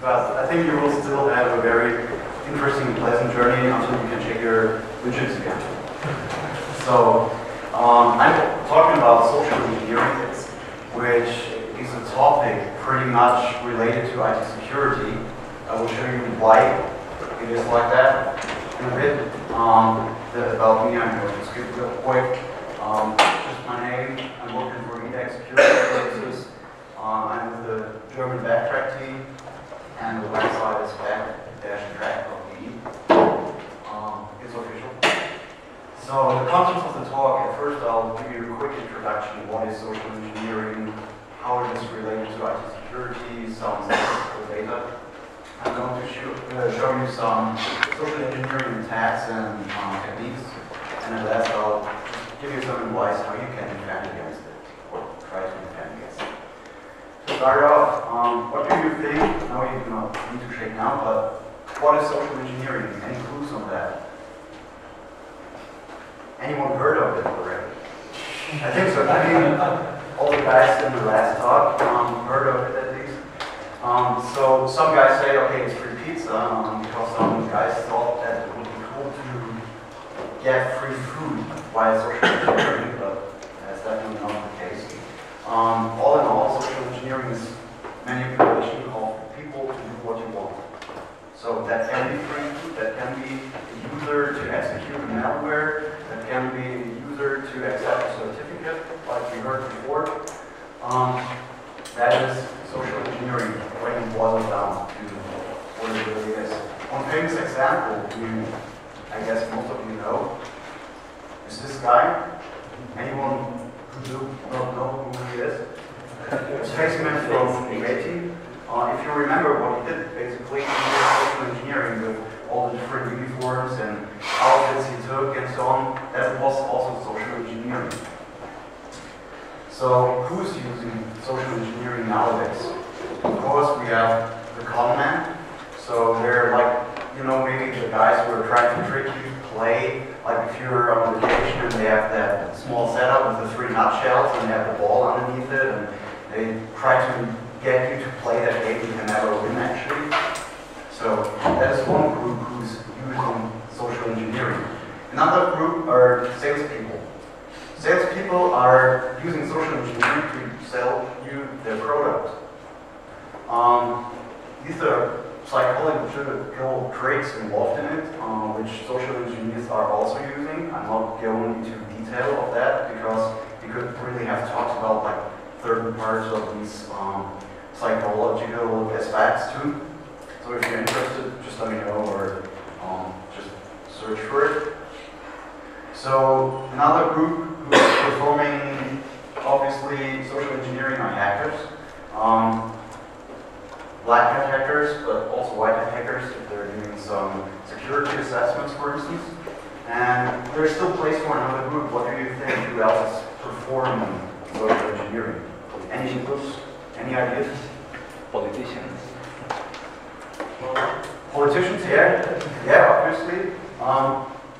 but I think you will still have a very interesting, pleasant journey until you can check your widgets again. So, I'm talking about social engineering, which is a topic pretty much related to IT security. I will show you why it is like that in a bit. About me, I'm going to skip real quick. Just my name, I'm working for Index Security Services. I'm with the German backtrack team, and the website is back-track.de. It's official. So the contents of the talk, at first I'll give you a quick introduction. What is social engineering? How it is related to IT security, some statistical data. I'm going to show you some social engineering attacks and techniques. And at last I'll give you some advice how you can defend against it, or try to defend against it. To start off, what do you think? No, you do not need to shake now, but what is social engineering? Any clues on that? Anyone heard of it already? I think so. I mean, all the guys in the last talk heard of it at least. So some guys say, okay, it's free pizza, because some guys thought that it would be cool to get free food via social engineering, but that's definitely not the case. All in all, social engineering is manipulation of people to do what you want. So that can be free food, that can be a user to execute a malware, that can be a user to accept a certificate, like we heard before. That is social engineering when it boils down to what it really is. One famous example, I guess most of you know, is this guy. Anyone who do not know who he is? It's Spaceman from UAT. If you remember what he did, basically, he did social engineering with all the different uniforms and outfits he took and so on. That was also social engineering. So, who's using social engineering nowadays? Of course, we have the con man. So they're like, you know, maybe the guys who are trying to trick you to play, like if you're on vacation and they have that small setup with the 3 nutshells and they have the ball underneath it and they try to get you to play that game you can never win actually. So that is one group who's using social engineering. Another group are salespeople. Salespeople are using social engineering to sell you their product. These are psychological traits involved in it, which social engineers are also using. I'm not going into detail of that because we could really have talked about like certain parts of these psychological aspects too. So if you're interested, just let me know or just search for it. So another group who's performing obviously social engineering are hackers. Black hat hackers, but also white hat hackers if they're doing some security assessments, for instance. And there's still place for another group. What do you think? Who else is performing social engineering? Any groups? Any ideas? Politicians. Politicians, yeah, obviously.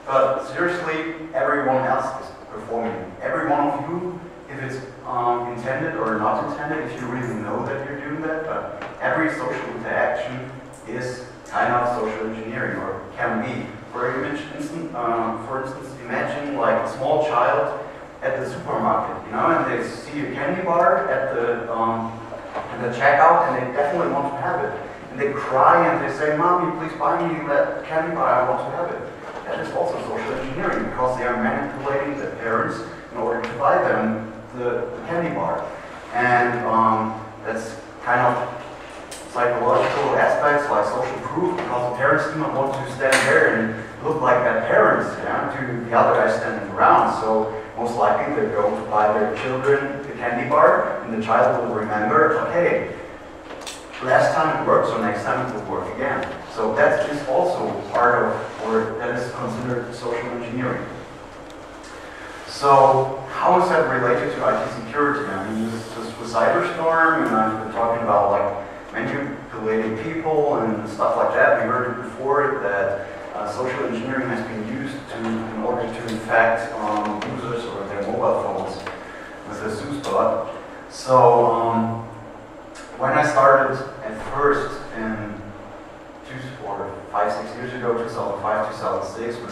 But seriously, everyone else is performing. Every one of you, if it's intended or not intended, if you really know that you're doing that, but every social interaction is kind of social engineering, or can be. For instance, imagine like a small child at the supermarket, you know, and they see a candy bar at the checkout, and they definitely want to have it. And they cry and they say, "Mommy, please buy me that candy bar, I want to have it." That is also social engineering, because they are manipulating the parents in order to buy them the candy bar. And that's kind of psychological aspects like social proof, because the parents do not want to stand there and look like bad parents, yeah, to the other guys standing around. So most likely they're going to buy their children the candy bar, and the child will remember, okay, last time it worked, so next time it will work again. So that is also part of, or that is considered social engineering. So how is that related to IT security? I mean, this was Cyberstorm, and I've been talking about like manipulating people and stuff like that. We heard it before that social engineering has been used in order to infect users or their mobile phones with a Zeus bot. So when I started at first in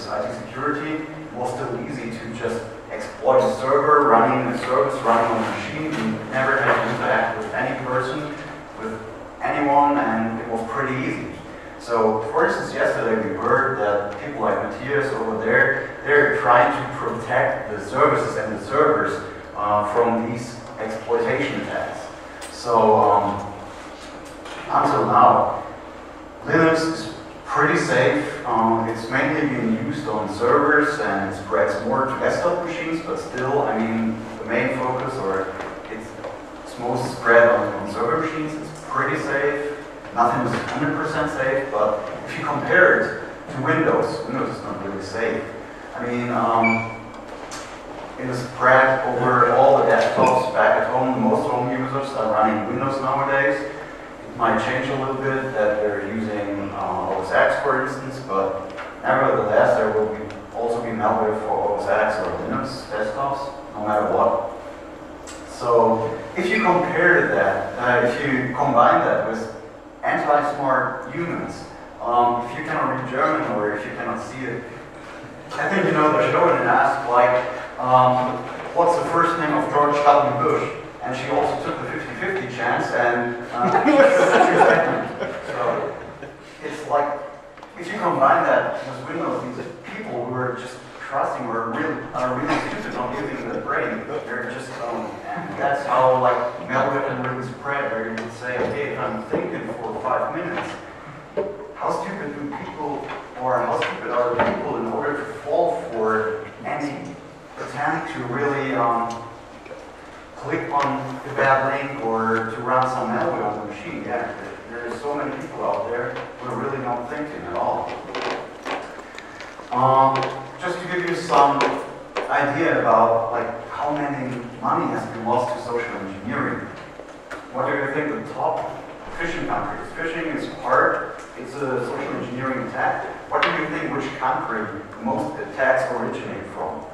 versus IT security, it was still easy to just exploit a server running a service running on a machine. You never had to interact with any person, with anyone, and it was pretty easy. So, for instance, yesterday we heard that people like Matthias over there, they're trying to protect the services and the servers from these exploitation attacks. So, until now, Linux is pretty safe. It's mainly being used on servers and it spreads more to desktop machines, but still, I mean, the main focus, or it's most spread on server machines. It's pretty safe. Nothing is 100% safe, but if you compare it to Windows, Windows is not really safe. I mean, it is spread over all the desktops back at home. Most home users are running Windows nowadays. It might change a little bit that they're using OS X, for instance, but nevertheless, there will also be malware for OS X or Linux desktops, no matter what. So, if you compare that, if you combine that with anti-smart humans, if you cannot read German or if you cannot see it, I think you know the show and asked like, what's the first name of George W. Bush? And she also took the 50-50 chance and so it's like, if you combine that with Windows, these people who are just trusting or are really stupid on using the brain, they're just, that's how like malware can really spread, where you would say, okay, if I'm thinking for 5 minutes, how stupid do people, or how stupid are people in order to fall for any attempt to really click on a bad link or to run some malware on the machine? Yeah, there are so many people out there who are really not thinking at all. Just to give you some idea about like how many money has been lost to social engineering. What do you think the top phishing countries? Phishing is hard. It's a social engineering attack. What do you think which country most attacks originate from?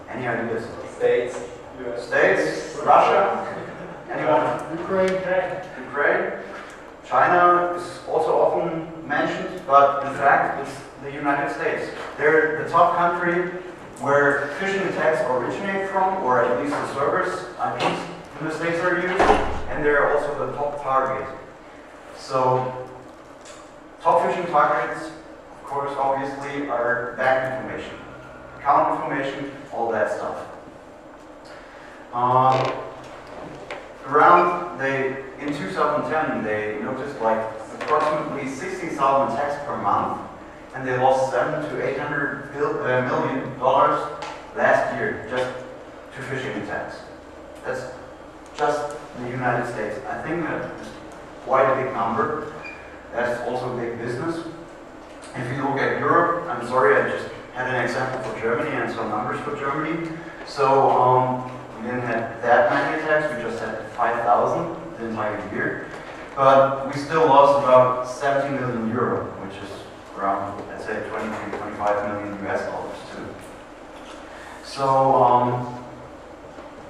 Any ideas? States. US. States? Russia? Anyone? Ukraine. Ukraine? China is also often mentioned, but in fact it's the United States. They're the top country where phishing attacks originate from, or at least the servers, IPs in the States are used, and they're also the top target. So, top phishing targets, of course, obviously, are bank information, account information, all that stuff. In 2010, they noticed like approximately 16,000 attacks per month, and they lost $700 to $800 million last year just to phishing attacks. That's just the United States. I think that is quite a big number. That's also a big business. If you look at Europe, I'm sorry, I just had an example for Germany and some numbers for Germany. So we didn't have that many attacks, we just had 5,000 the entire year. But we still lost about 70 million euro, which is around, let's say, 20 to 25 million US dollars too. So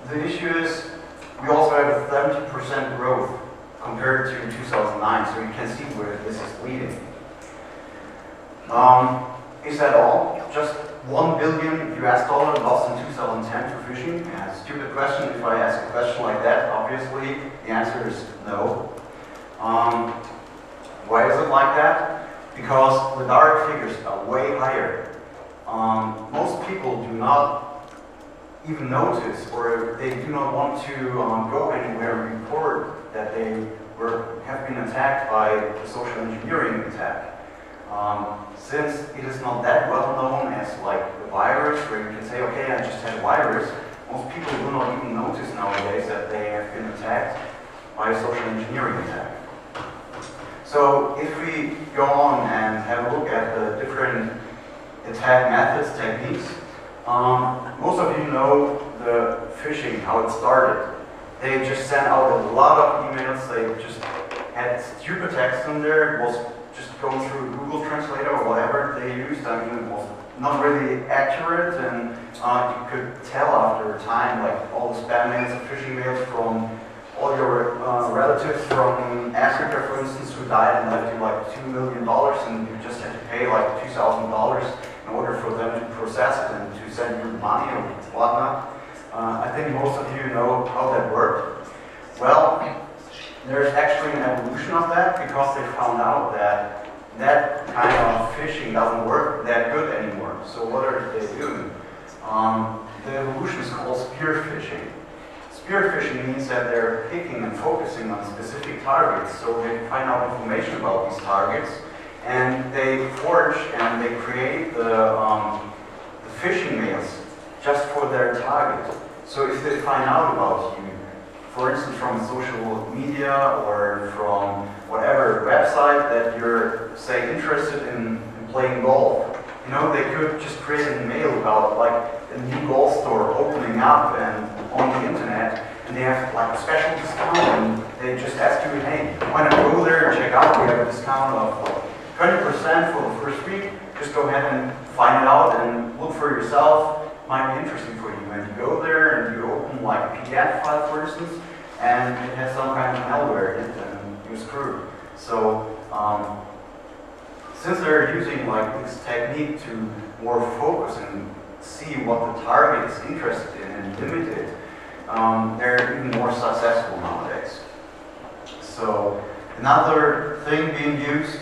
the issue is we also have a 70% growth compared to 2009, so you can see where this is leading. Is that all? Just $1 billion US lost in 2010 to phishing? Yeah, stupid question. If I ask a question like that, obviously the answer is no. Why is it like that? Because the dark figures are way higher. Most people do not even notice, or they do not want to go anywhere and report that they have been attacked by a social engineering attack. Since it is not that well known as like the virus, where you can say, okay, I just had a virus, most people do not even notice nowadays that they have been attacked by a social engineering attack. So if we go on and have a look at the different attack methods, techniques, most of you know the phishing, how it started. They just sent out a lot of emails, they just had stupid text in there, it was just going through Google Translator or whatever they used. I mean, it was not really accurate, and you could tell after time, like all the spam mails and phishing mails from all your relatives from Africa, for instance, who died and left you like $2 million, and you just had to pay like $2,000 in order for them to process it and to send you money or whatnot. I think most of you know how that worked. Well, there's actually an evolution of that because they found out that that kind of phishing doesn't work that good anymore. So what are they doing? The evolution is called spear phishing. Spear phishing means that they're picking and focusing on specific targets, so they find out information about these targets, and they forge and they create the phishing mails just for their target. So if they find out about you, for instance from social media or from whatever website that you're, say, interested in playing golf, you know, they could just create an email about like a new golf store opening up and on the internet, and they have like a special discount, and they just ask you, hey, why not go there and check out? We have a discount of like 20% for the first week. Just go ahead and find it out and look for yourself. Might be interesting for you. And you go there and you open like a PDF file, for instance, and it has some kind of malware in it, and you're screwed. So since they're using like this technique to more focus and see what the target is interested in and limit it, they're even more successful nowadays. So another thing being used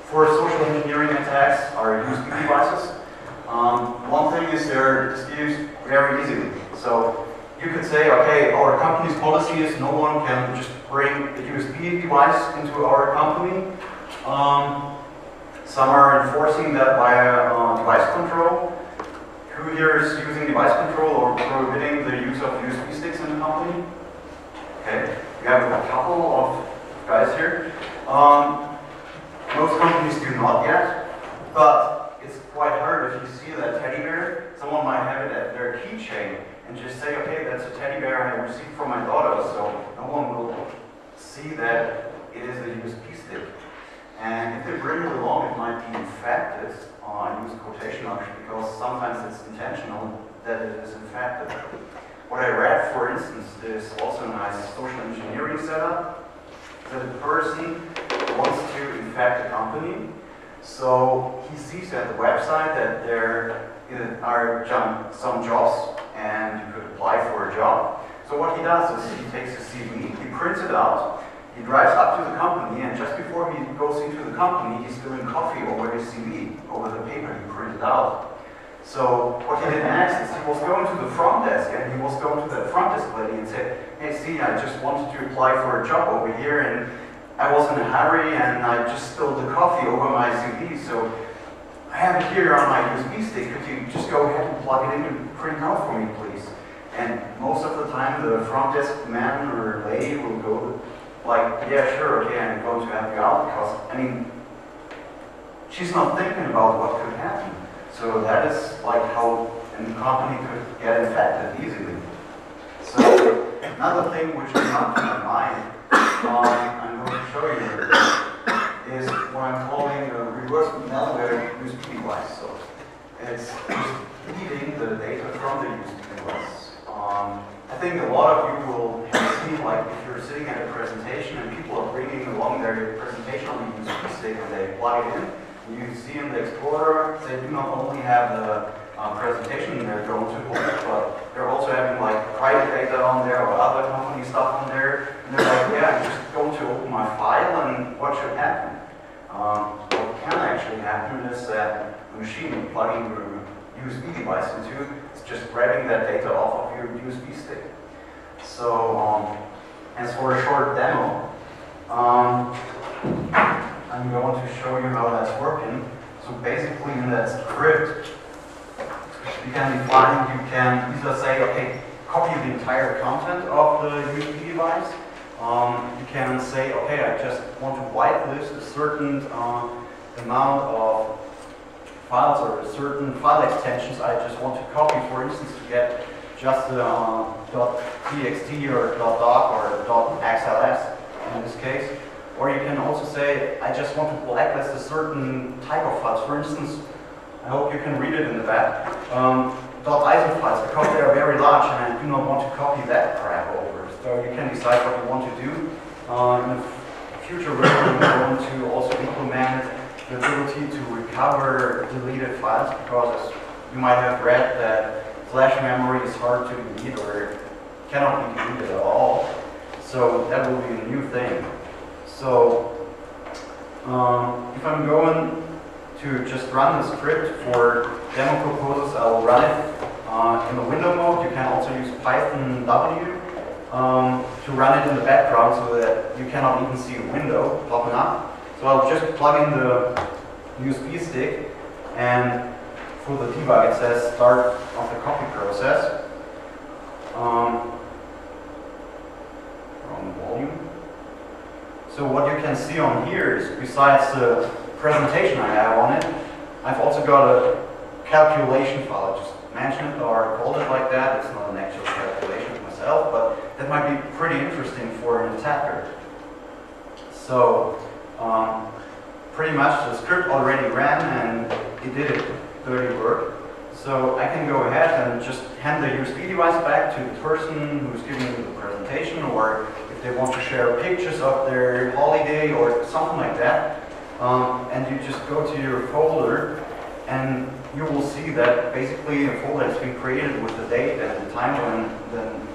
for social engineering attacks are USB devices. One thing is they're just used very easily. So you could say, okay, our company's policy is no one can just bring a USB device into our company. Some are enforcing that via device control. Who here is using device control or prohibiting the use of USB sticks in the company? Okay, we have a couple of guys here. Most companies do not yet, but it's quite hard if you see that teddy bear. Someone might have it at their keychain and just say, okay, that's a teddy bear I received from my daughter, so no one will see that it is a USB stick. And if they bring it along, it might be infected. I use quotation marks because sometimes it's intentional that it is infected. What I read, for instance, is also a nice social engineering setup, that a person wants to infect a company. So he sees at the website that there are some jobs and you could apply for a job. So what he does is he takes a CV, he prints it out, he drives up to the company, and just before he goes into the company, he's doing copy over his CV, over the paper he printed out. So what he did next is he was going to the front desk, and he was going to the front desk lady and said, hey, see, I just wanted to apply for a job over here, and I was in a hurry, and I just spilled the coffee over my CV, so I have it here on my USB stick. Could you just go ahead and plug it in and print it out for me, please? And most of the time, the front desk man or lady will go like, yeah, sure, okay, I'm going to help you out, because, I mean, she's not thinking about what could happen. So that is like how a company could get infected easily. So another thing which came up to my mind, I'm going to show you, is what I'm calling a reverse malware USB device. So it's just reading the data from the USB device. I think a lot of you will have seen, like, if you're sitting at a presentation and people are bringing along their presentation on the USB stick and they plug it in, you see in the Explorer, they do not only have the presentation they're going to hold, but they're also having like private data on there or other company stuff on there. And they're like, yeah, I'm just going to open my file, and what should happen? What can actually happen is that the machine you're plugging your USB device into is just grabbing that data off of your USB stick. So, as for a short demo, I'm going to show you how that's working. So basically in that script, you can define, you can either say, okay, copy the entire content of the USB device. You can say, okay, I just want to whitelist a certain amount of files or a certain file extensions I just want to copy, for instance, to get just the .txt or .doc or .xls in this case. Or you can also say, I just want to blacklist a certain type of files. For instance, I hope you can read it in the back. .iso files, because they are very large and I do not want to copy that crap over. So you can decide what you want to do. In the future version, we're going to also implement the ability to recover deleted files, because as you might have read that flash memory is hard to delete or cannot be deleted at all. So that will be a new thing. So if I'm going to just run the script for demo purposes, I will run it in the window mode. You can also use Python W to run it in the background so that you cannot even see a window popping up. So I'll just plug in the USB stick, and for the debug it says start of the copy process. Wrong volume. So what you can see on here is, besides the presentation I have on it, I've also got a calculation file. I just mentioned it or called it like that. It's not an actual calculation myself, but that might be pretty interesting for an attacker. So pretty much the script already ran and it did its dirty work. So I can go ahead and just hand the USB device back to the person who's giving me the presentation, or if they want to share pictures of their holiday or something like that. And you just go to your folder, and you will see that basically a folder has been created with the date and the time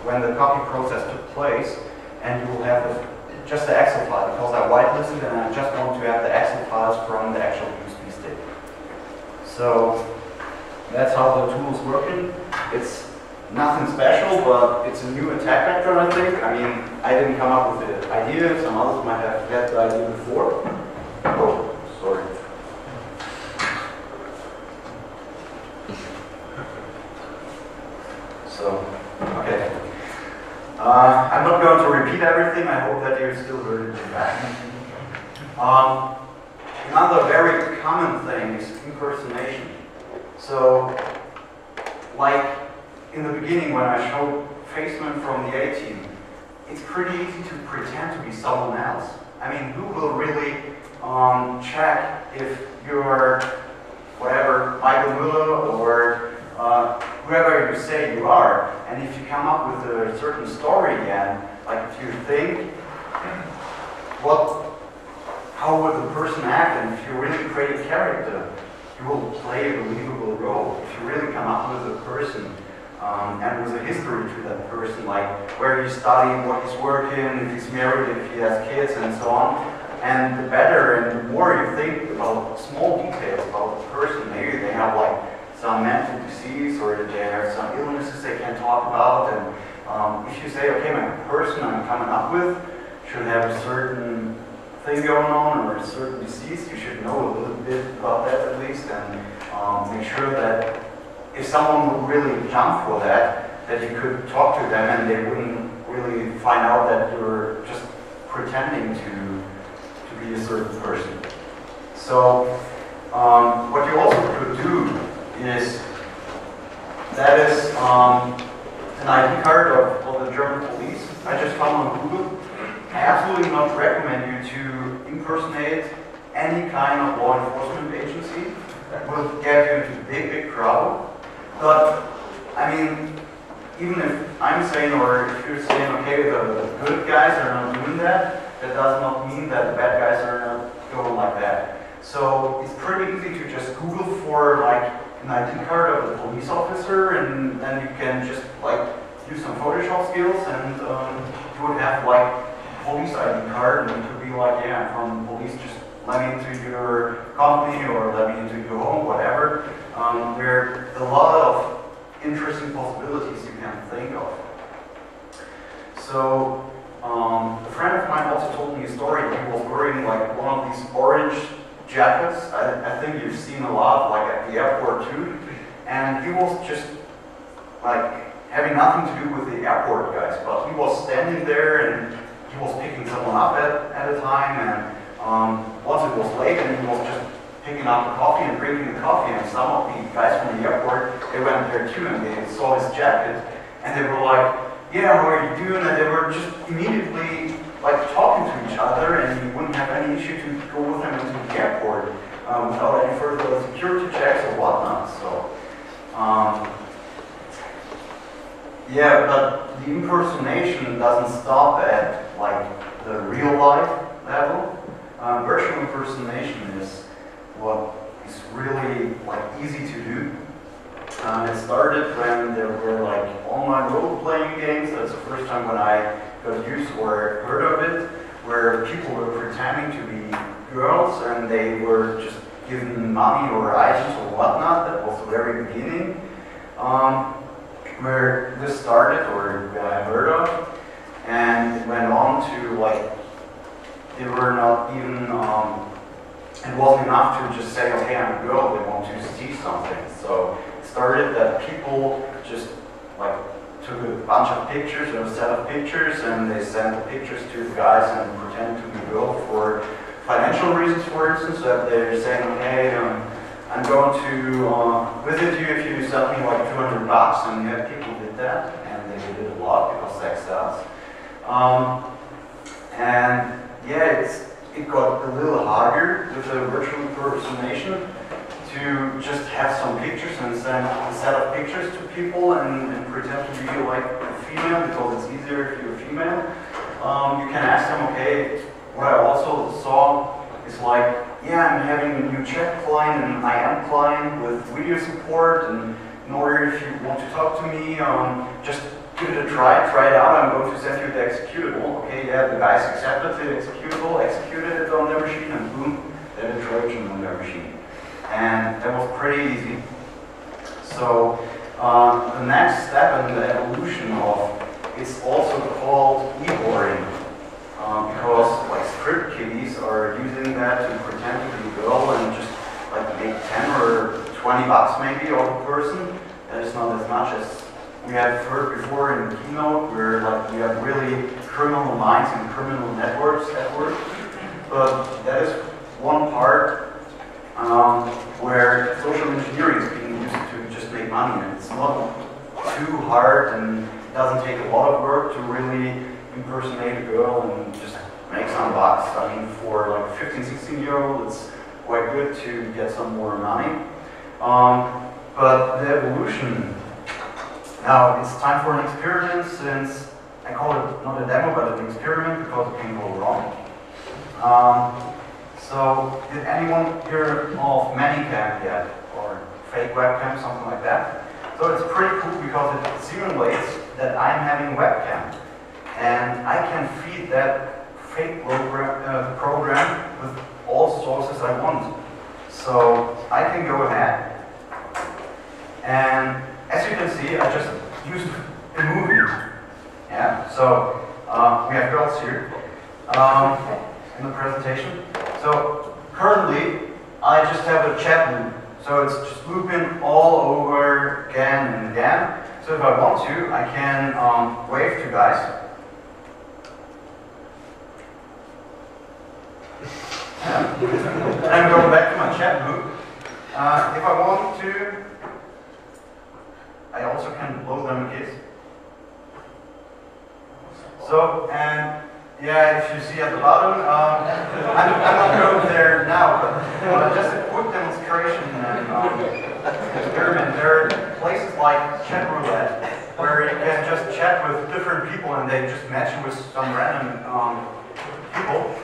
when the copy process took place, and you will have just the Excel file, because I whitelisted and I just want to have the Excel files from the actual USB stick. So that's how the tool is working. It's nothing special, but it's a new attack vector, I think. I mean, I didn't come up with the idea. Some others might have had the idea before. Oh, sorry. So, okay. I'm not going to repeat everything. I hope that you still heard it back. Another very common thing is impersonation. So, like in the beginning when I showed Faceman from the A-team, it's pretty easy to pretend to be someone else. I mean, who will really check if you're whatever, Michael Müller or whoever you say you are, and if you come up with a certain story again, like if you think, how would the person act, and if you really create a character, you will play a believable role. If you really come up with a person and with a history to that person, like where he's studying, what he's working, if he's married, if he has kids, and so on. And the better and the more you think about small details about the person, maybe they have like some mental disease or they have some illnesses they can talk about, and if you say, okay, my person I'm coming up with should have a certain thing going on or a certain disease, you should know a little bit about that at least, and make sure that if someone would really jump for that, that you could talk to them and they wouldn't really find out that you're just pretending to be a certain person. So what you also could do is, that is an ID card of the German police. I just found on Google. I absolutely not recommend you to impersonate any kind of law enforcement agency. That will get you into big trouble. But I mean, even if I'm saying, or if you're saying, okay, the good guys are not doing that, that does not mean that the bad guys are not going like that. So it's pretty easy to just Google for like an ID card of a police officer, and then you can just like use some Photoshop skills, and you would have like police ID card, and you could be like, yeah, I'm from police, just let me into your company or let me into your home, whatever. There are a lot of interesting possibilities you can think of. So a friend of mine also told me a story. He was wearing like one of these orange jackets. I think you've seen a lot, like at the airport too. And he was just like having nothing to do with the airport guys, but he was standing there and he was picking someone up at a time, and once it was late and he was just picking up the coffee and drinking the coffee, and some of the guys from the airport, they went there too and they saw his jacket and they were like, yeah, how are you doing? And they were just immediately like talking to each other, and you wouldn't have any issue to go with them into the airport without any further security checks or whatnot. So yeah, but the impersonation doesn't stop at like the real life level. Virtual impersonation is what is really like easy to do. It started when there were like online role-playing games. That's the first time when I got used or heard of it, where people were pretending to be girls and they were just given money or items or whatnot. That was the very beginning where this started or I heard of, and it went on to like they were not even. It wasn't enough to just say, okay, I'm a girl. They want to see something. So it started that people just like took a bunch of pictures or a set of pictures, and they sent the pictures to the guys and pretended to be a girl for financial reasons, for instance, that they're saying, okay, I'm going to visit you if you sell me like $200, and yeah, people did that, and they did it a lot because sex sells. And yeah, it got a little harder with the virtual impersonation to just have some pictures and send a set of pictures to people and pretend to be like a female, because it's easier if you're a female. You can ask them, okay, what I also saw is like, yeah, I'm having a new chat client and IM client with video support, and in order if you want to talk to me, just give it a try it out. I'm going to send you the executable. Okay, yeah, the guys accepted the executable, executed it on their machine, and boom, they had a Trojan on their machine. And that was pretty easy. So the next step in the evolution of, it's also called e-boarding, because like script kiddies are using that to pretend to be a girl and just like make 10 or 20 bucks maybe of a person. That is not as much as we have heard before in the keynote, where like we have really criminal minds and criminal networks at work. But that is one part where social engineering is being used to just make money, and it's not too hard and it doesn't take a lot of work to really impersonate a girl and just make some bucks. I mean, for like a 15, 16-year-old, it's quite good to get some more money. But the evolution, now it's time for an experiment, since I call it not a demo but an experiment because it can go wrong. So, did anyone hear of ManyCam yet? Or fake webcam, something like that? So it's pretty cool because it simulates that I'm having a webcam. And I can feed that fake program with all sources I want. So I can go ahead, and as you can see, I just used a movie. Yeah, so we have girls here in the presentation. So currently, I just have a chat loop. So it's just looping all over again and again. So if I want to, I can wave to guys. Yeah. And I'm going back to my chat loop. If I want to, I also can blow them a kiss. So, and yeah, if you see at the bottom, I'm not going there now, but just a quick demonstration and experiment. There are places like chat roulette where you can just chat with different people and they just match you with some random people.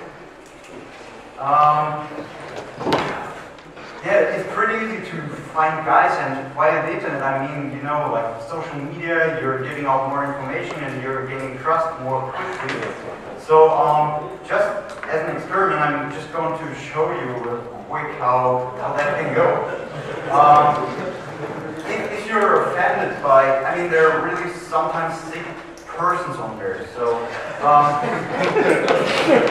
Yeah, it's pretty easy to find guys, and via the internet, I mean, you know, like social media, you're giving out more information and you're gaining trust more quickly. So, just as an experiment, I'm just going to show you real quick how that can go. If you're offended by, I mean, there are really sometimes sick persons on there, so,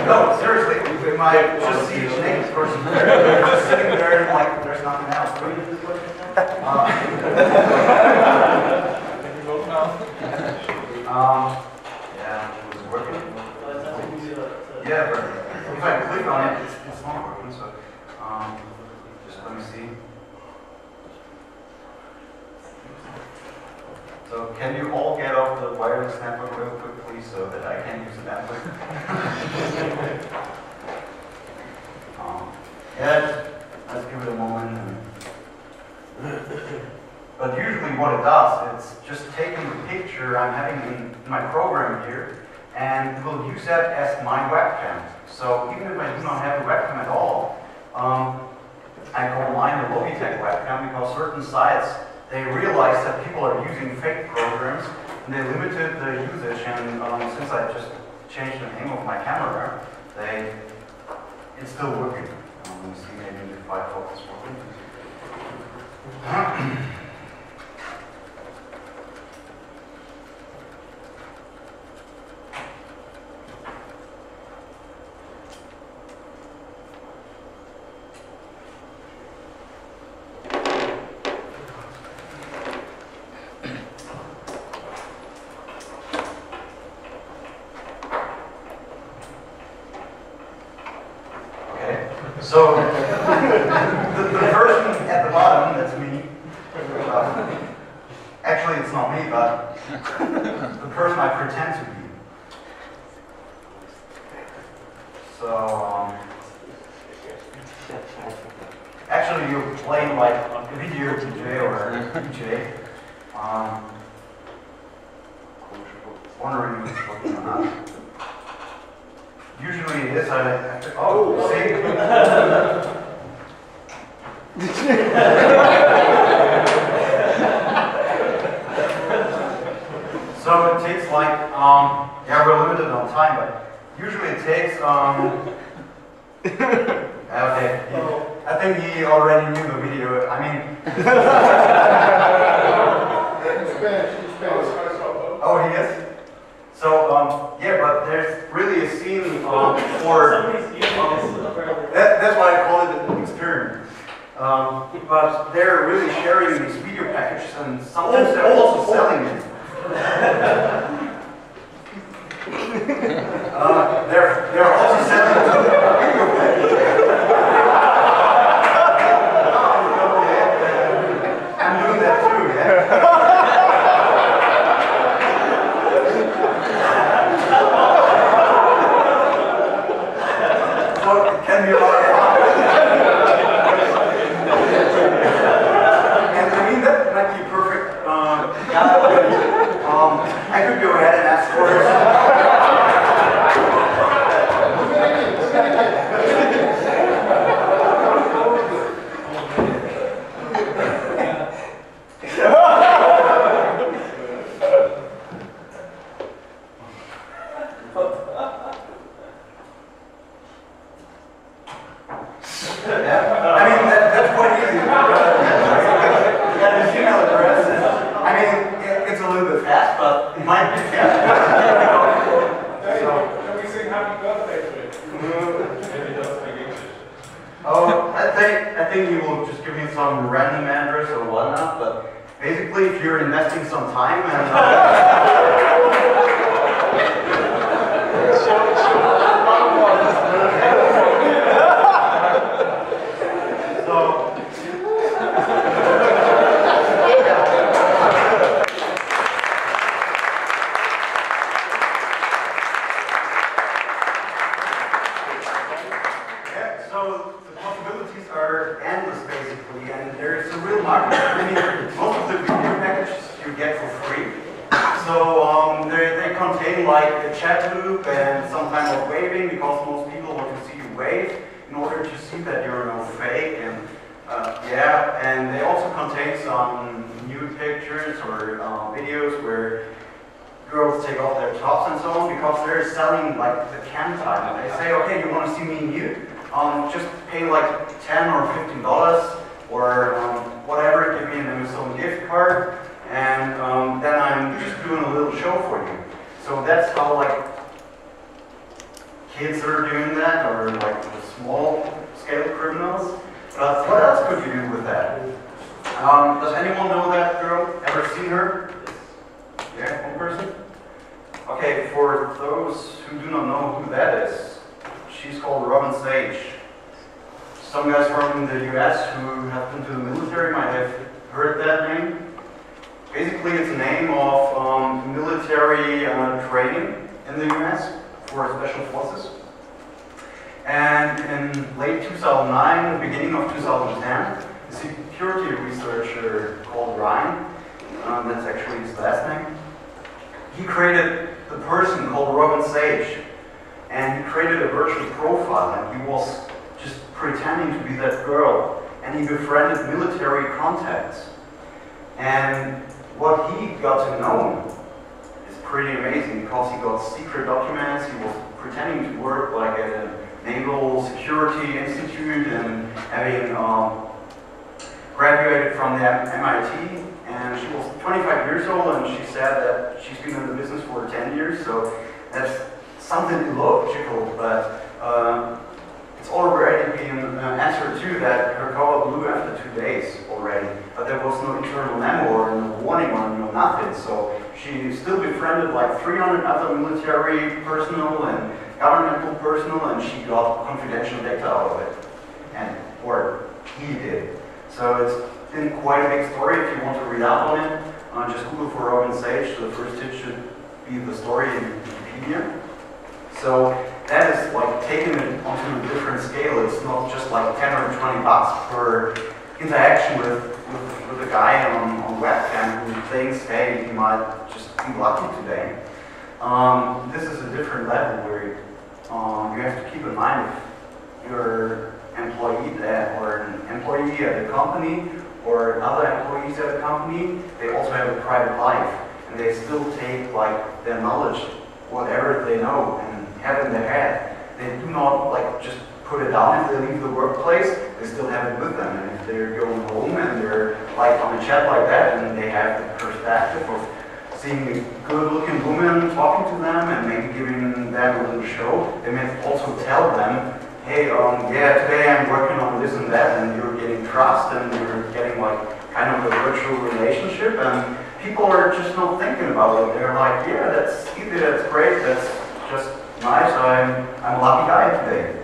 no, seriously, you might just see a naked person there, they're just sitting there and like, there's nothing else. Can you do this way? Can you vote now? Yeah, is it working? Yeah, but if I click on it, it's not working, so, just let me see. So can you all get off the wireless network real quickly so that I can use the network? Yeah, let's give it a moment. But usually what it does, it's just taking the picture I'm having in my program here, and will use that as my webcam. So even if I do not have a webcam at all, I I call mine a Logitech webcam because certain sites, they realized that people are using fake programs and they limited the usage, and since I just changed the name of my camera, it's still working. Let me see, maybe the Firefox is working. So, the person at the bottom, that's me. Actually, it's not me, but the person I pretend to be. So, actually, you're playing like a video DJ or a DJ. Wondering if it's working or not. Usually it is. Oh, see? So it takes like, yeah, we're limited on time, but usually it takes, okay, I think he already knew the video. I mean, oh, he is? So, yeah, but there's really a scene for, that's why I call it an experiment. But they're really sharing these video packages, and sometimes they're also selling it. They're also selling video packages. I'm doing that too, yeah. Can be a lot of fun. And I mean, that might be perfect. I could go ahead and ask for it. I think you will just give me some random address or whatnot, but basically if you're investing some time and so the possibilities are endless basically, and there's a real market. I mean, most of the video packages you get for free. So they contain like a chat loop and some kind of waving, because most people want to see you wave in order to see that you're no fake. And yeah, and they also contain some nude pictures or videos where girls take off their tops and so on, because they're selling like the cam time. They say, okay, you want to see me nude? Just pay like $10 or $15 or whatever, give me an Amazon gift card, and then I'm just doing a little show for you. So that's how like kids are doing that, or like the small scale criminals. But what else could you do with that? Does anyone know that girl? Ever seen her? Yeah, one person? Okay, for those who do not know who that is, she's called Robin Sage. Some guys from the US who have been to the military might have heard that name. Basically, it's a name of military training in the US for special forces. And in late 2009, beginning of 2010, a security researcher called Ryan, that's actually his last name, he created a person called Robin Sage, and he created a virtual profile, and he was just pretending to be that girl. and he befriended military contacts. And what he got to know is pretty amazing, because he got secret documents. He was pretending to work like at a naval security institute and having graduated from the MIT. And she was 25 years old, and she said that she's been in the business for 10 years. So that's something illogical, but it's already been answered to that her cover blew after 2 days already. But there was no internal memo or no warning or no nothing. So she still befriended like 300 other military personnel and governmental personnel, and she got confidential data out of it. Or he did. So it's been quite a big story. If you want to read up on it, just Google for Robin Sage. The first hit should be the story in Wikipedia. So that is like taking it onto a different scale. It's not just like 10 or 20 bucks per interaction with a guy on webcam who thinks, hey, he might just be lucky today. This is a different level where you have to keep in mind if you're employee or an employee at a company or other employees at a company, they also have a private life, and they still take like their knowledge, whatever they know, and have it in their head. They do not like just put it down if they leave the workplace. They still have it with them, and if they're going home and they're like on a chat like that, and they have the perspective of seeing a good-looking woman talking to them and maybe giving them a little show, they may also tell them, hey, yeah, today I'm working on this and that, and you're getting trust, and you're getting like kind of a virtual relationship, and people are just not thinking about it. They're like, yeah, that's easy, that's great, that's just nice, I'm a lucky guy today.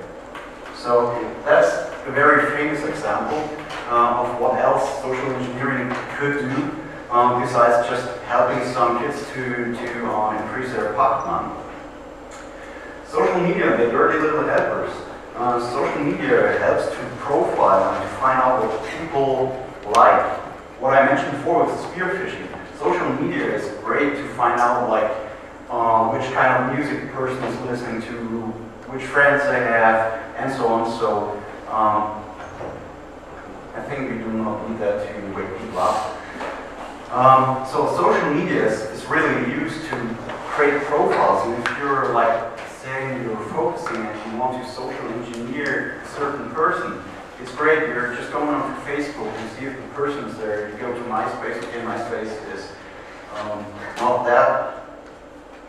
So that's a very famous example of what else social engineering could do, besides just helping some kids to increase their pocket money. Social media, the dirty little helpers. Social media helps to profile and to find out what people like. What I mentioned before with spear phishing. Social media is great to find out like which kind of music a person is listening to, which friends they have, and so on. So I think we do not need that to wake people up. So social media is really used to create profiles, and if you're like saying you're focusing and you want to social engineer a certain person, it's great. You're just going on to Facebook to see if the person's there. You go to MySpace. Okay, MySpace is not that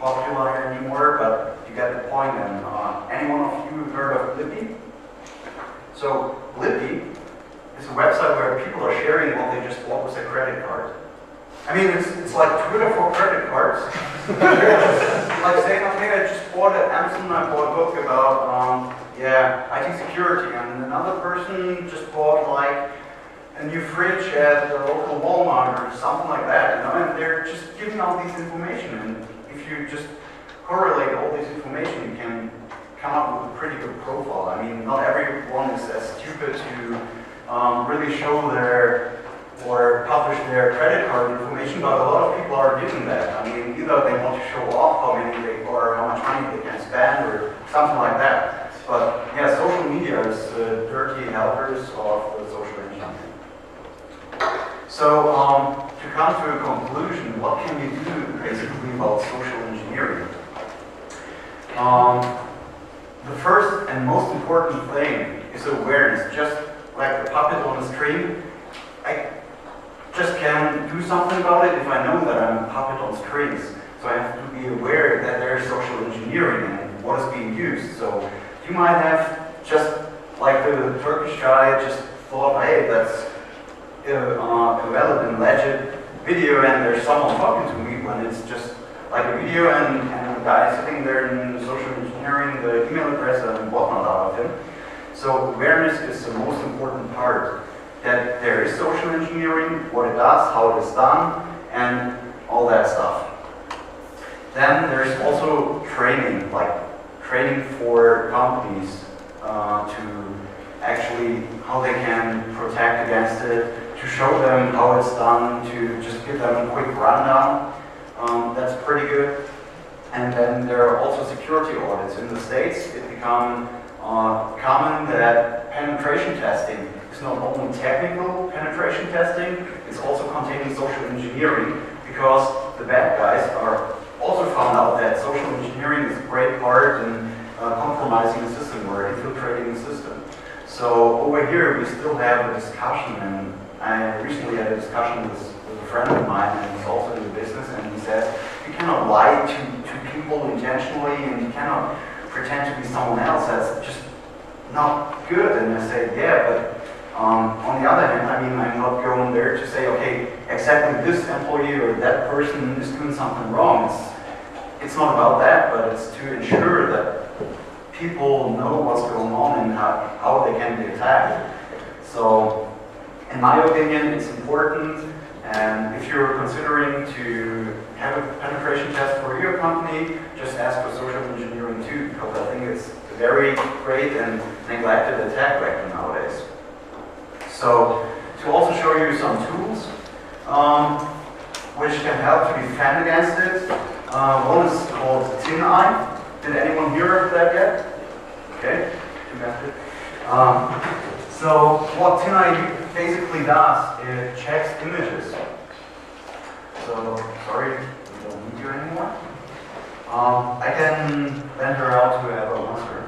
popular anymore, but you get the point. And any one of you heard of Blippi? So Blippi is a website where people are sharing what they just bought with their credit card. I mean, it's like Twitter for credit cards. Like saying, okay, I just bought at Amazon, I bought a book about IT security, and another person just bought like a new fridge at the local Wollmann or something like that, you know, and they're just giving out this information. And if you just correlate all this information, you can come up with a pretty good profile. I mean, not everyone is as stupid to really show their or publish their credit card information, but a lot of people are doing that. I mean, either they want to show off how many they or how much money they can spend or something like that. But yeah, social media is dirty helpers of the social engineering. So to come to a conclusion, what can we do basically about social engineering? The first and most important thing is awareness. Just like the puppet on the screen, I just can do something about it if I know that I'm a puppet on screens. So I have to be aware that there's social engineering and what is being used. So you might have just like the Turkish guy just thought, hey, that's a valid and legit video, and there's someone talking to me, when it's just like a video and a guy sitting there in social engineering the email address and whatnot out of him. So awareness is the most important part. That there is social engineering, what it does, how it is done, and all that stuff. Then there's also training, like training for companies to actually how they can protect against it, to show them how it's done, to just give them a quick rundown. That's pretty good. And then there are also security audits. In the States, it became common that penetration testing is not only technical penetration testing, it's also containing social engineering, because the bad guys are also found out that social engineering is a great part in compromising the system or infiltrating the system. So over here we still have a discussion, and I recently had a discussion with a friend of mine, and he's also in the business, and he says you cannot lie to people intentionally, and you cannot pretend to be someone else. That's just not good. And I say, yeah, but on the other hand, I mean, I'm not going there to say, okay, exactly this employee or that person is doing something wrong. It's not about that, but it's to ensure that people know what's going on and how they can be attacked. So, in my opinion, it's important, and if you're considering to have a penetration test for your company, just ask for social engineering too, because I think it's a very great and neglected attack vector nowadays. So, to also show you some tools which can help to defend against it, one is called TinEye. Did anyone hear of that yet? Okay, you got it. So what TinEye basically does, it checks images. So, sorry, we don't need you anymore. I can venture out to have a answer.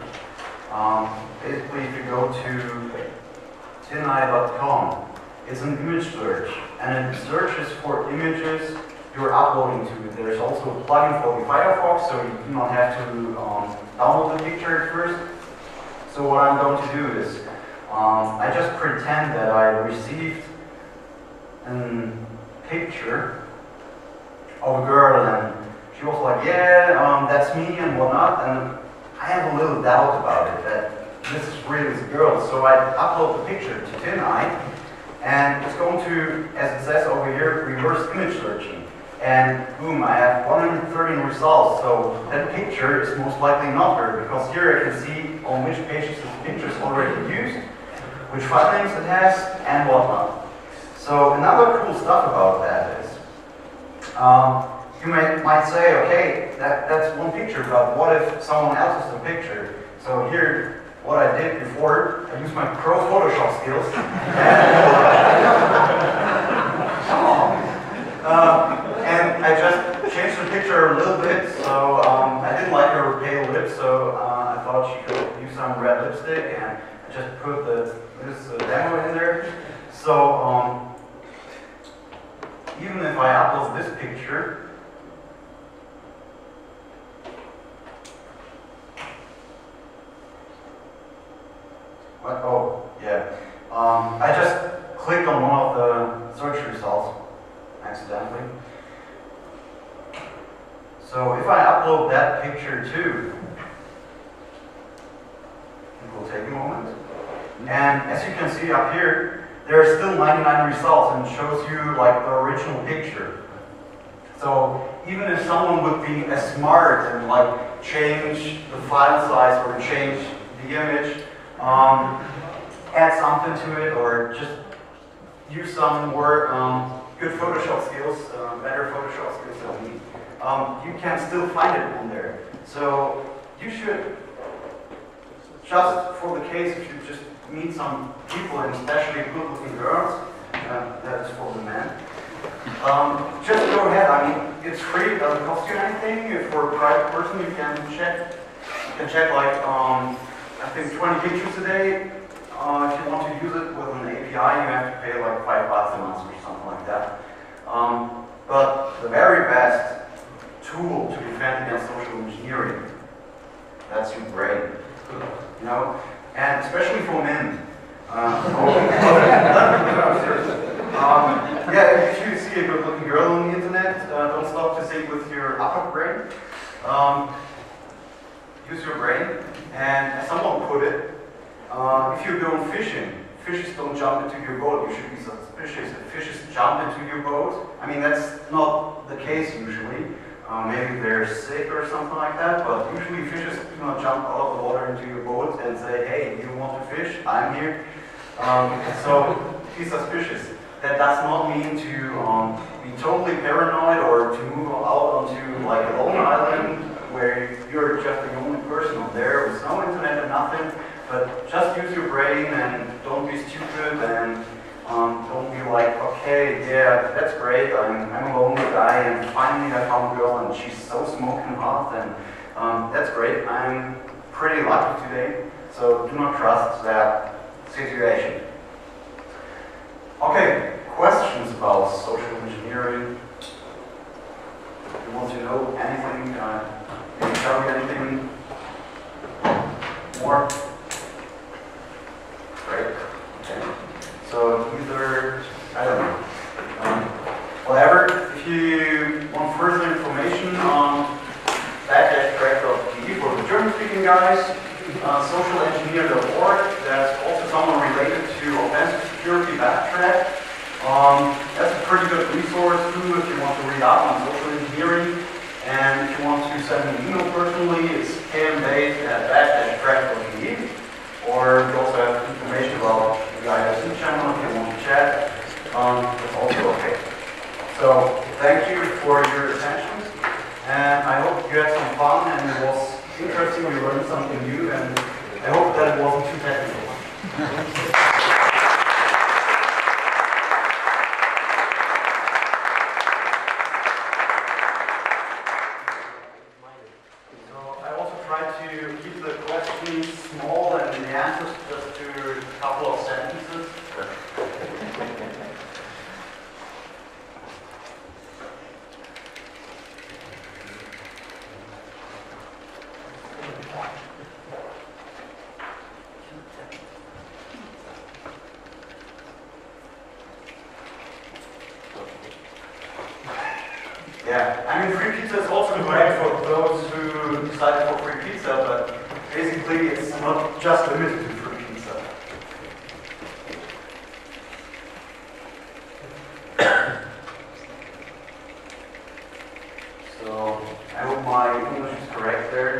Basically, if you go to tineye.com, it's an image search, and it searches for images you're uploading to it. There's also a plugin for the Firefox, so you do not have to download the picture at first. So what I'm going to do is, I just pretend that I received a picture of a girl, and she was like, yeah, that's me and whatnot, and I have a little doubt about it, that this is really this girl. So I upload the picture to TinEye, and it's going to, as it says over here, reverse image searching. And boom, I have 113 results, so that picture is most likely not her, because here I can see on which pages the picture is already used, which file names it has, and whatnot. So another cool stuff about that is, you might say, okay, that's one picture, but what if someone else is the picture? So here, what I did before, I used my pro Photoshop skills. And I just changed the picture a little bit, so I didn't like her pale lips, so I thought she could use some red lipstick, and I just put this demo in there. So even if I upload this picture, oh, yeah. I just clicked on one of the search results accidentally. So if I upload that picture too, it will take a moment. And as you can see up here, there are still 99 results, and it shows you like the original picture. So even if someone would be as smart and like change the file size or change the image, add something to it, or just use some more good Photoshop skills, better Photoshop skills than me, you can still find it on there. So you should, just for the case if you just meet some people, and especially good-looking girls, that is for the men, just go ahead. I mean, it's free, it doesn't cost you anything. If for a private person, you can check like, I think 20 pictures a day. If you want to use it with an API, you have to pay like $5 a month or something like that. But the very best tool to defend against social engineering, that's your brain. You know, and especially for men. Yeah, if you see a good-looking girl on the internet, don't stop to think with your upper brain. Use your brain, and as someone put it, if you're going fishing, fishes don't jump into your boat. You should be suspicious if fishes jump into your boat. I mean, that's not the case usually. Maybe they're sick or something like that, but usually fishes do not jump out of the water into your boat and say, hey, you want to fish? I'm here. So be suspicious. That does not mean to be totally paranoid or to move out onto like a lone island where you're just the only person on there with no internet and nothing, but just use your brain and don't be stupid and don't be like, okay, yeah, that's great, I'm a lonely guy and finally I found a girl and she's so smoking hot and that's great, I'm pretty lucky today, so do not trust that situation. Okay, questions about social engineering? You want to know anything? Can you tell me anything more? Great. Okay. So either, I don't know, whatever. If you want further information on back-track.de for the German-speaking guys, socialengineer.org, that's also someone related to offensive security backtrack. That's a pretty good resource too if you want to read up on social engineering. And if you want to send me an email personally, it's kmbase@back-track.de. Or we also have information about the IRC channel if you want to chat. That's also okay. So thank you for your attention. And I hope you had some fun and it was interesting, you learned something new, and I hope that it wasn't too technical. So I also tried to keep the questions small and the answers just to a couple of sentences. Yeah, I mean, free pizza is also great for those who decide for free pizza, but basically it's not just limited to free pizza. So, I hope my English is correct there.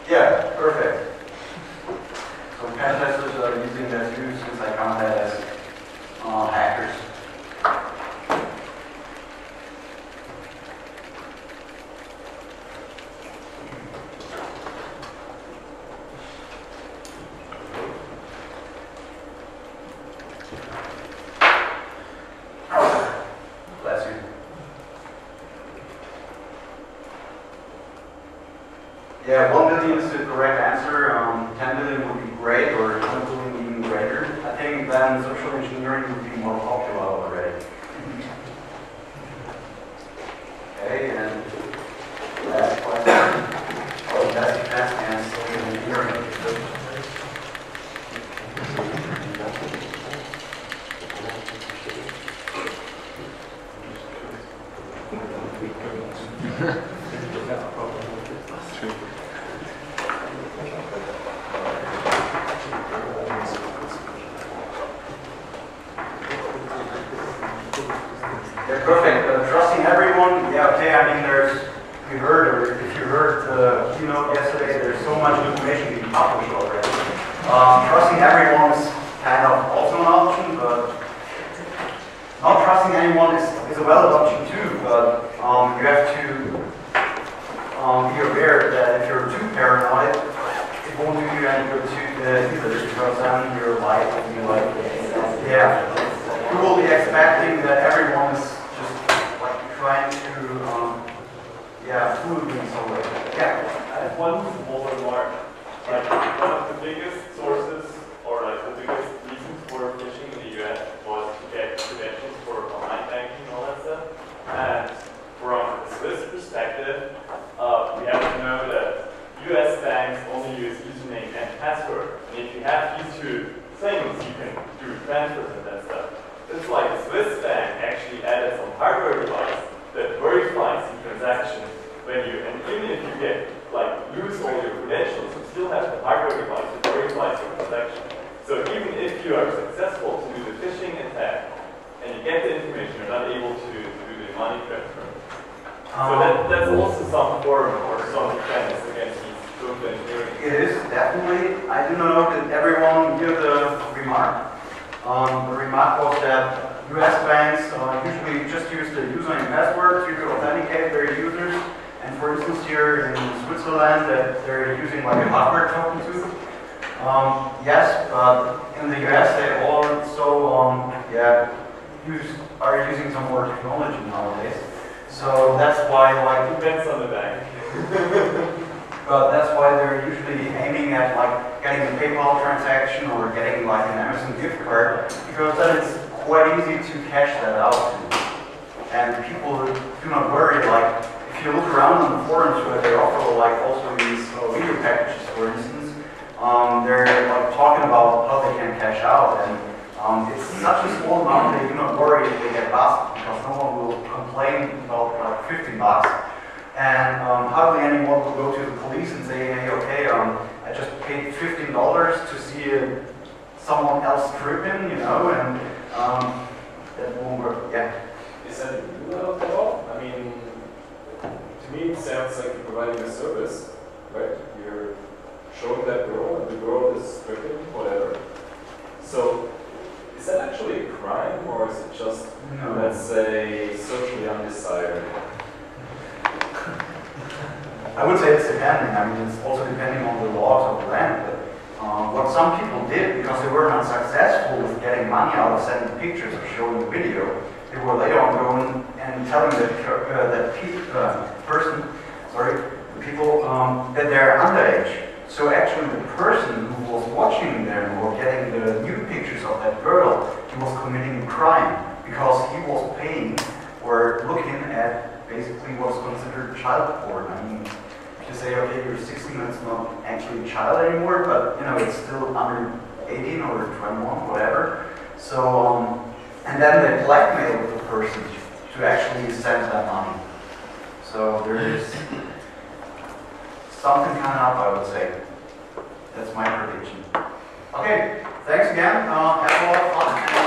Yeah, perfect. So pentesters are using that too, since I count that as hackers. Bless you. Yeah, 1 billion is the correct answer. 10 billion would be great, or 100 billion even greater. I think then social engineering would be more popular already. Okay, and last question. Oh, that's defense and social engineering. Yeah, perfect. Trusting everyone. Yeah, okay. I mean, if you heard the keynote yesterday, there's so much information being published already. Trusting everyone is kind of also an option, but not trusting anyone is a valid option too. But you have to be aware that if you're too paranoid, it won't do you any good either, because then your life will be like, yeah, you will be expecting that everyone is just like trying to, fool you in some way. Yeah. I have one small remark. Like, one of the biggest sources, or like the biggest reasons for phishing in the US was to get credentials for online banking and all that stuff. And from a Swiss perspective, we have to know that US banks only use username and password. And if you have these two things, you can do transfers and that stuff. It's like a Swiss bank actually added some hardware device that verifies the transaction when you, and even if you get, like, lose all your credentials, you still have the hardware device that verifies your transaction. So even if you are successful to do the phishing attack, and you get the information, you're not able to do the money transfer. So that's also some form or some defense against these social engineering. It is, definitely. I do not know that everyone knew the remark. The remark was that US banks usually just use the username and password to authenticate their users. And for instance, here in Switzerland, that they're using like a hardware token too. Yes, but in the US, they also are using some more technology nowadays. So that's why, like, Depends on the bank. but that's why they're usually aiming at like getting a PayPal transaction or getting like an Amazon gift card, because then it's quite easy to cash that out. And people do not worry. Like, if you look around on the forums where they offer like also these video packages, for instance, they're like talking about how they can cash out, and it's such a small amount that you do not worry if they get busted, because no one will complain about like 15 bucks. And hardly anyone will go to the police and say, hey, okay, I just paid $15 to see someone else tripping, you know, and that won't work. Yeah. Is that illegal at all? I mean, to me it sounds like you're providing a service, right? You're showing that girl and the girl is tripping, whatever. So, is that actually a crime, or is it just, let's say, socially undesired? I would say it's depending. I mean, it's also depending on the laws of the land. But what some people did, because they were not successful with getting money out of sending pictures or showing a video, they were later on going and telling the people that they're underage. So actually the person who was watching them or getting the nude pictures of that girl, he was committing a crime, because he was paying or looking at basically what's considered child porn. I mean, if you say, okay, you're 16, that's not actually a child anymore, but you know, it's still under 18 or 21, whatever. So, and then they blackmail the person to actually send that money. So there is something coming up, I would say. That's my prediction. Okay, thanks again. Have a lot of fun.